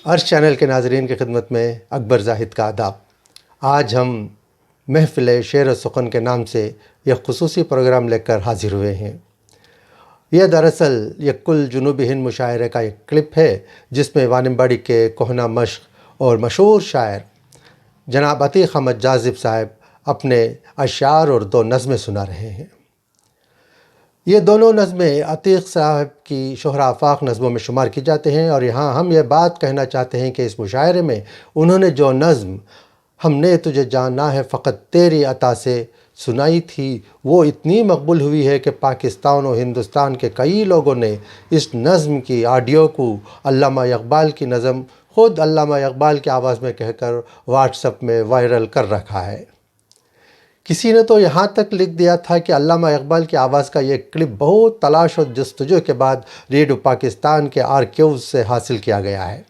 عرش چینل کے ناظرین کی خدمت میں اکبر زاہد کا آداب۔ آج ہم محفل شعر و سخن کے نام سے یہ خصوصی پروگرام لے کر حاضر ہوئے ہیں۔ یہ دراصل یہ کل جنوبی ہند مشاعرے کا ایک کلپ ہے جس میں وانمباڑی کے کوہنا مشق اور مشہور شاعر جناب عتیق احمد جاذب صاحب اپنے اشعار اور 2 نظمیں سنا رہے ہیں۔ یہ دونوں نظمیں عتیق صاحب کی شہرہ آفاق نظموں میں شمار کی جاتے ہیں، اور یہاں ہم یہ بات کہنا چاہتے ہیں کہ اس مشاعرے میں انہوں نے جو نظم ہم نے تجھے جانا ہے فقط تیری عطا سے سنائی تھی وہ اتنی مقبول ہوئی ہے کہ پاکستان و ہندوستان کے کئی لوگوں نے اس نظم کی آڈیو کو علامہ اقبال کی نظم خود علامہ اقبال کی آواز میں کہہ کر واٹس ایپ میں وائرل کر رکھا ہے۔ کسی نے تو یہاں تک لکھ دیا تھا کہ علامہ اقبال کی آواز کا یہ کلپ بہت تلاش و جستجو کے بعد ریڈیو پاکستان کے آرکیوز سے حاصل کیا گیا ہے۔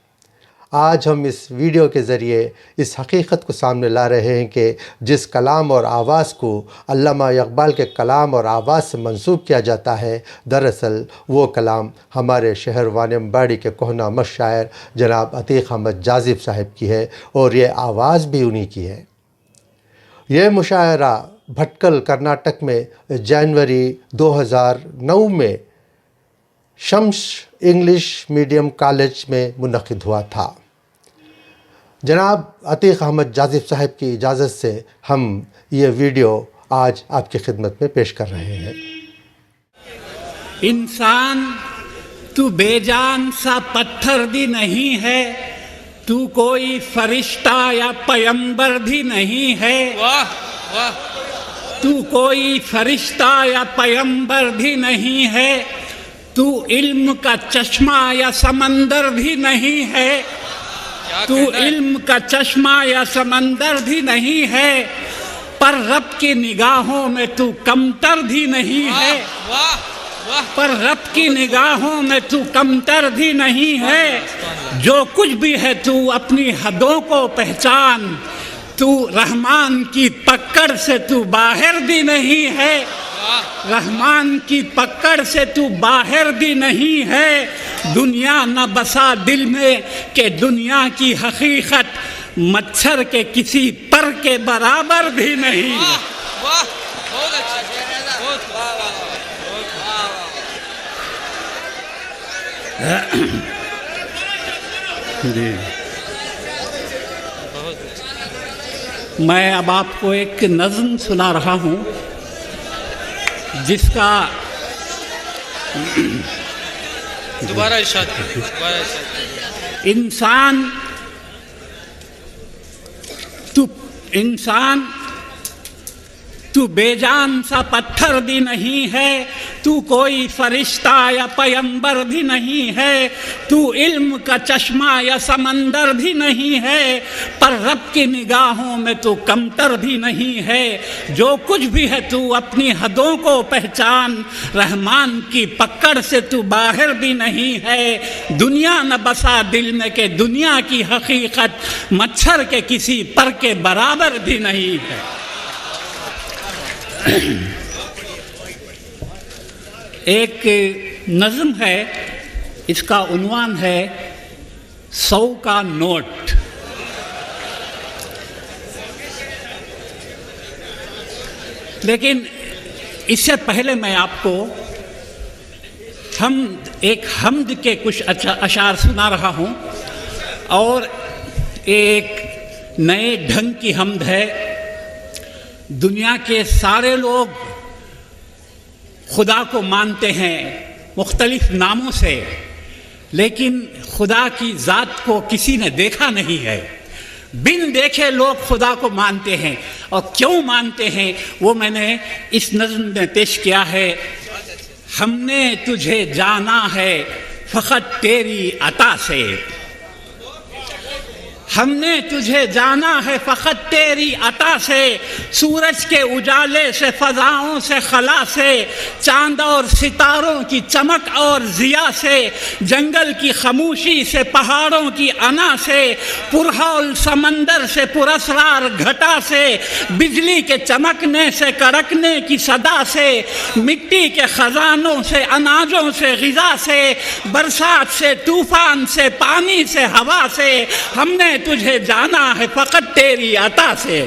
آج ہم اس ویڈیو کے ذریعے اس حقیقت کو سامنے لا رہے ہیں کہ جس کلام اور آواز کو علامہ اقبال کے کلام اور آواز سے منسوب کیا جاتا ہے، دراصل وہ کلام ہمارے شہر وانمباڑی کے کوہنا مشق شاعر جناب عتیق احمد جاذب صاحب کی ہے، اور یہ آواز بھی انہی کی ہے۔ یہ مشاعرہ بھٹکل کرناٹک میں جنوری 2009 میں شمس انگلش میڈیم کالج میں منعقد ہوا تھا۔ جناب عتیق احمد جاذب صاحب کی اجازت سے ہم یہ ویڈیو آج آپ کی خدمت میں پیش کر رہے ہیں۔ انسان تو بے جان سا پتھر بھی نہیں ہے، تو کوئی فرشتہ یا پیمبر بھی نہیں ہے، واہ واہ، تو کوئی فرشتہ یا پیمبر بھی نہیں ہے، تو علم کا چشمہ یا سمندر بھی نہیں ہے، تو علم کا چشمہ یا سمندر بھی نہیں ہے، پر رب کی نگاہوں میں تو کمتر بھی نہیں ہے، واہ واہ، پر رب کی نگاہوں میں تو کمتر بھی نہیں ہے، جو کچھ بھی ہے تو اپنی حدوں کو پہچان، تو رحمان کی پکڑ سے تو باہر بھی نہیں ہے، رحمان کی پکڑ سے تو باہر بھی نہیں ہے، دنیا نہ بسا دل میں کہ دنیا کی حقیقت مچھر کے کسی پر کے برابر بھی نہیں ہے۔ واہ، بہت اچھا، بہت واہ واہ جی، میں اب آپ کو ایک نظم سنا رہا ہوں جس کا دوبارہ ارشاد کیجیے، دوبارہ ارشاد کیجیے۔ انسان تو بے جان سا پتھر بھی نہیں ہے، تو کوئی فرشتہ یا پیمبر بھی نہیں ہے، تو علم کا چشمہ یا سمندر بھی نہیں ہے، پر رب کی نگاہوں میں تو کمتر بھی نہیں ہے، جو کچھ بھی ہے تو اپنی حدوں کو پہچان، رحمان کی پکڑ سے تو باہر بھی نہیں ہے، دنیا نہ بسا دل میں کہ دنیا کی حقیقت مچھر کے کسی پر کے برابر بھی نہیں ہے۔ ایک نظم ہے، اس کا عنوان ہے 100 کا نوٹ۔ لیکن اس سے پہلے میں آپ کو ایک حمد کے کچھ اشعار سنا رہا ہوں، اور ایک نئے ڈھنگ کی حمد ہے۔ دنیا کے سارے لوگ خدا کو مانتے ہیں مختلف ناموں سے، لیکن خدا کی ذات کو کسی نے دیکھا نہیں ہے۔ بن دیکھے لوگ خدا کو مانتے ہیں، اور کیوں مانتے ہیں وہ میں نے اس نظم میں پیش کیا ہے۔ ہم نے تجھے جانا ہے فقط تیری عطا سے، ہم نے تجھے جانا ہے فقط تیری عطا سے، سورج کے اجالے سے، فضاؤں سے، خلا سے، چاند اور ستاروں کی چمک اور ضیا سے، جنگل کی خاموشی سے، پہاڑوں کی انا سے، پرہول سمندر سے، پراسرار گھٹا سے، بجلی کے چمکنے سے، کڑکنے کی صدا سے، مٹی کے خزانوں سے، اناجوں سے، غذا سے، برسات سے، طوفان سے، پانی سے، ہوا سے، ہم نے تجھے جانا ہے فقط تیری عطا سے۔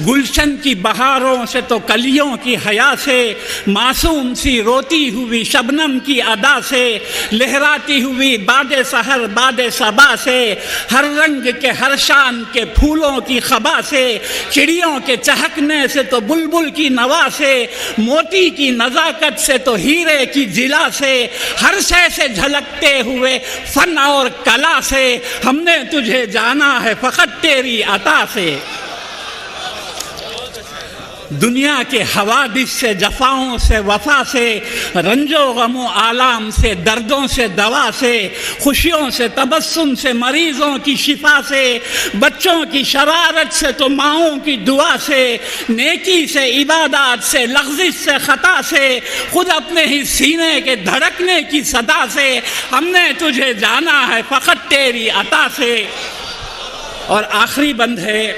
گلشن کی بہاروں سے تو کلیوں کی حیا سے، معصوم سی روتی ہوئی شبنم کی ادا سے، لہراتی ہوئی باد سحر باد صبا سے، ہر رنگ کے ہر شان کے پھولوں کی خبا سے، چڑیوں کے چہکنے سے تو بلبل کی نوا سے، موتی کی نزاکت سے تو ہیرے کی جلا سے، ہر شے سے جھلکتے ہوئے فن اور کلا سے، ہم نے تجھے جانا ہے فقط تیری عطا سے۔ دنیا کے حوادث سے، جفاؤں سے، وفا سے، رنج و غم و آلام سے، دردوں سے، دوا سے، خوشیوں سے، تبسم سے، مریضوں کی شفا سے، بچوں کی شرارت سے تو ماؤں کی دعا سے، نیکی سے، عبادات سے، لغزش سے، خطا سے، خود اپنے ہی سینے کے دھڑکنے کی صدا سے، ہم نے تجھے جانا ہے فقط تیری عطا سے۔ اور آخری بند ہے،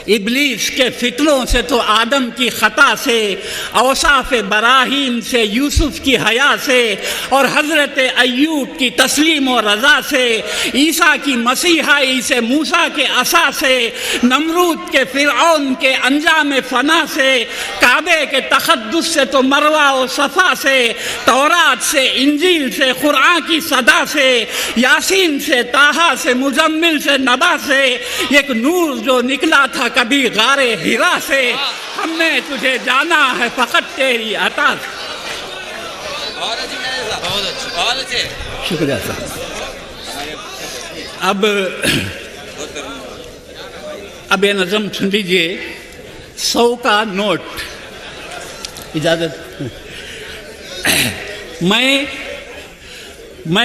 ابلیس کے فتنوں سے تو آدم کی خطا سے، اوصاف براہیم سے، یوسف کی حیا سے، اور حضرت ایوب کی تسلیم و رضا سے، عیسیٰ کی مسیحائی سے، موسیٰ کے عصا سے، نمرود کے فرعون کے انجام فنا سے، کعبے کے تقدس سے تو مروہ و صفا سے، تورات سے، انجیل سے، قرآن کی صدا سے، یاسین سے، طٰہٰ سے، مزمل سے، نبا سے، ایک نور جو نکلا تھا کبھی غار ہرا سے، ہم نے تجھے جانا ہے فقط تیری عطا سے۔ بہت اچھا، بہت اچھے۔ شکریہ صاحب۔ اب یہ نظم سن لیجئے، 100 کا نوٹ، اجازت۔ میں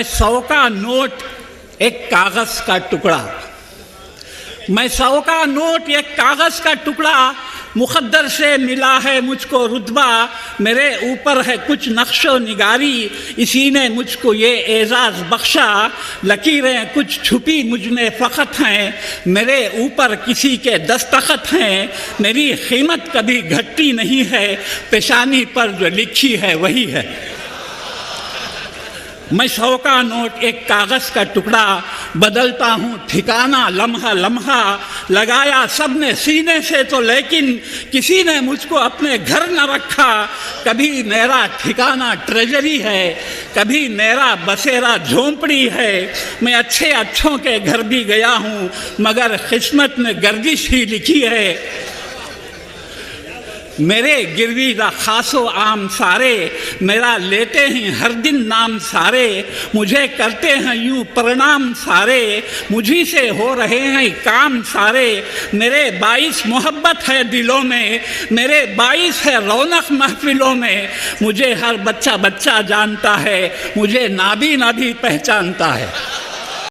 100 کا نوٹ ایک کاغذ کا ٹکڑا، میں 100 کا نوٹ ایک کاغذ کا ٹکڑا، مقدر سے ملا ہے مجھ کو رتبہ، میرے اوپر ہے کچھ نقش و نگاری، اسی نے مجھ کو یہ اعزاز بخشا، لکیریں کچھ چھپی مجھ میں فقط ہیں، میرے اوپر کسی کے دستخط ہیں، میری قیمت کبھی گھٹتی نہیں ہے، پیشانی پر جو لکھی ہے وہی ہے۔ میں 100 کا نوٹ ایک کاغذ کا ٹکڑا، بدلتا ہوں ٹھکانہ لمحہ لمحہ، لگایا سب نے سینے سے تو لیکن کسی نے مجھ کو اپنے گھر نہ رکھا، کبھی میرا ٹھکانہ ٹریجری ہے، کبھی میرا بسیرا جھونپڑی ہے، میں اچھے اچھوں کے گھر بھی گیا ہوں مگر قسمت نے گردش ہی لکھی ہے۔ میرے گروی دا خاص و عام سارے، میرا لیتے ہیں ہر دن نام سارے، مجھے کرتے ہیں یوں پرنام سارے، مجھی سے ہو رہے ہیں کام سارے، میرے باعث محبت ہے دلوں میں، میرے باعث ہے رونق محفلوں میں، مجھے ہر بچہ بچہ جانتا ہے، مجھے نابینا بھی پہچانتا ہے۔